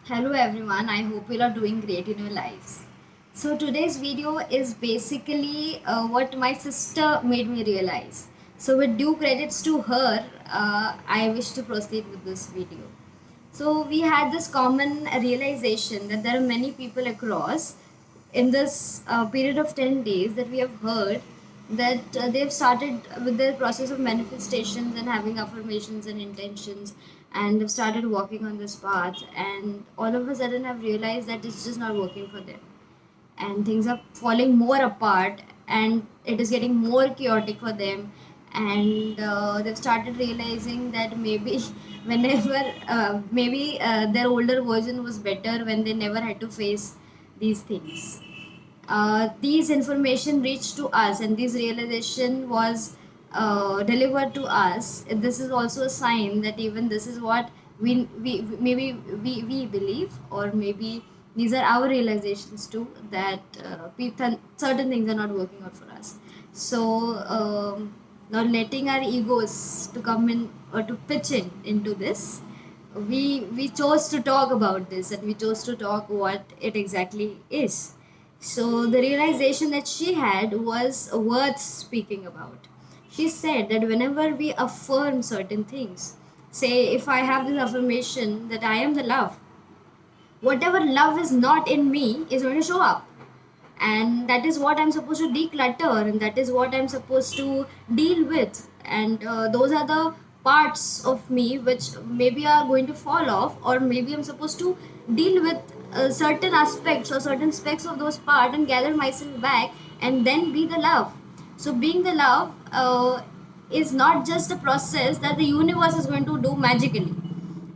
Hello everyone, I hope you are doing great in your lives. So today's video is basically what my sister made me realize. So with due credits to her, I wish to proceed with this video. So we had this common realization that there are many people across in this period of 10 days that we have heard that they've started with the process of manifestations and having affirmations and intentions, and they've started walking on this path, and all of a sudden have realized that it's just not working for them, and things are falling more apart, and it is getting more chaotic for them, and they've started realizing that maybe whenever maybe their older version was better when they never had to face these things. These information reached to us, and this realization was delivered to us. This is also a sign that even this is what we believe, or maybe these are our realizations too, that certain things are not working out for us. So not letting our egos to come in or to pitch in into this, we chose to talk about this, and we chose to talk what it exactly is. So the realization that she had was worth speaking about. She said that whenever we affirm certain things, say if I have this affirmation that I am the love, whatever love is not in me is going to show up, and that is what I'm supposed to declutter, and that is what I'm supposed to deal with, and those are the parts of me which maybe are going to fall off, or maybe I'm supposed to deal with certain aspects or certain specs of those parts and gather myself back and then be the love. So being the love is not just a process that the universe is going to do magically.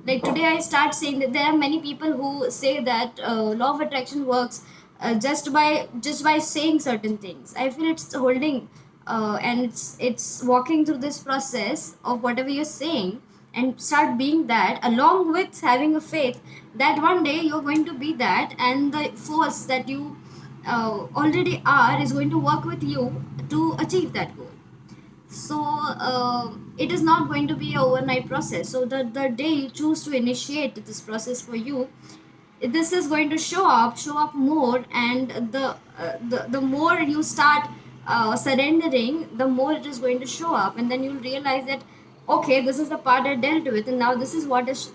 Like today I start saying that there are many people who say that law of attraction works just by saying certain things. I feel it's holding and it's walking through this process of whatever you're saying, and start being that along with having a faith that one day you're going to be that, and the force that you already are is going to work with you to achieve that goal. So it is not going to be a overnight process. So the day you choose to initiate this process for you, this is going to show up more, and the more you start surrendering, the more it is going to show up, and then you'll realize that okay, this is the part I dealt with, and now this is what is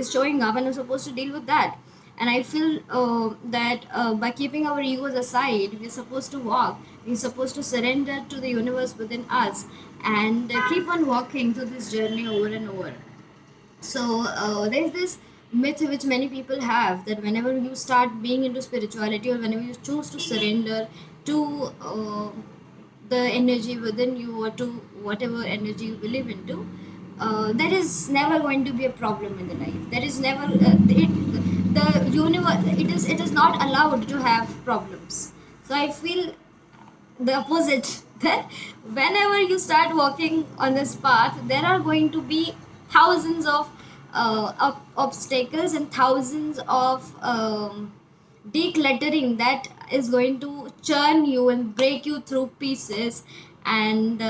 showing up, and I'm supposed to deal with that. And I feel that by keeping our egos aside, we're supposed to walk, we're supposed to surrender to the universe within us, and keep on walking through this journey over and over. So there's this myth which many people have, that whenever you start being into spirituality, or whenever you choose to surrender to the energy within you, or to whatever energy you believe into, there is never going to be a problem in the life. There is never the universe. It is not allowed to have problems. So I feel the opposite, that whenever you start walking on this path, there are going to be thousands of obstacles and thousands of decluttering that is going to churn you and break you through pieces, and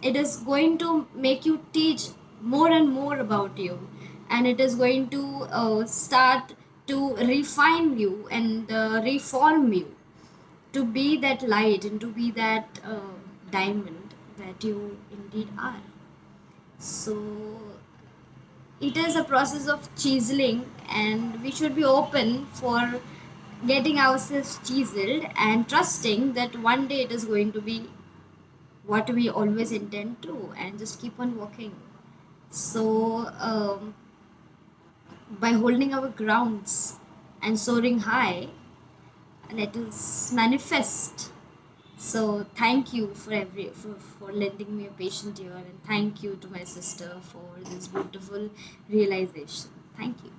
it is going to make you teach more and more about you, and it is going to start to refine you and reform you to be that light and to be that diamond that you indeed are. So it is a process of chiseling, and we should be open for getting ourselves chiseled and trusting that one day it is going to be what we always intend to, and just keep on walking. So by holding our grounds and soaring high, let us manifest. So thank you for lending me a patient ear, and thank you to my sister for this beautiful realization. Thank you.